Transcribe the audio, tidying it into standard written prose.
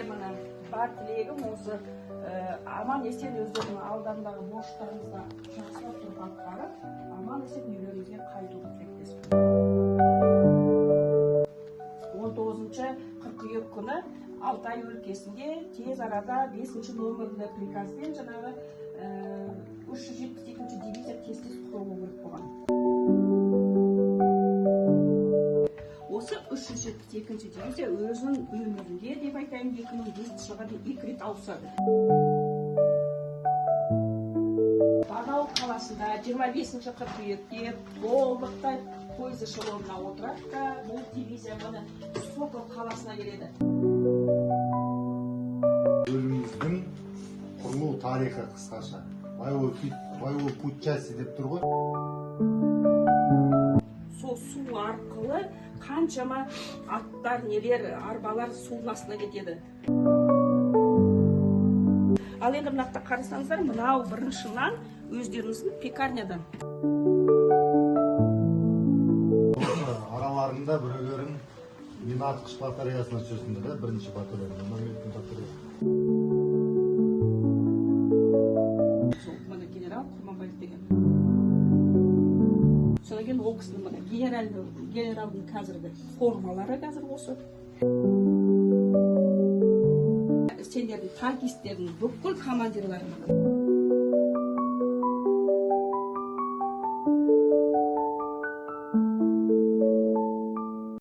мына бар тілегім осы аман есен өздерінің аудандағы борыштарымызға жақсылап тұрып атқарып, аман есен үйлеріңізге қайту тілектеспін. 19 қыркүйек күні Алтай өлкесінде тез арада 5 номерлі приказбен жаңағы 372 дивизия тез құрылу керек болған. Осы 372 дивизия өзінің өмірінде деп айтайын 2005 жылға дейін 2 рет ауысады. Бадау қаласында 25 қыркүйекте толықтай пойыз эшелонына отырады да, бұл дивизия ғана Сокол қаласына келеді. Бөліміміздің құрылу тарихы қысқаша. Боевой путь части деп тұр ғой. Сол су арқылы қаншама аттар, нелер, арбалар судың астына кетеді. Ал енді мынақта қарасаңыздар, мынау біріншіден өздеріңіздің пекарнядан. Араларында біреулерін мина атқыш батареясына түсірсіңдер, да, бірінші батарея, номерлік батарея. Сол мына генерал Құрманбаев деген. Содан кейін ол кісінің мына генералдың қазіргі формалары қазір осы. Сендердің танкистердің бүкіл командирлары.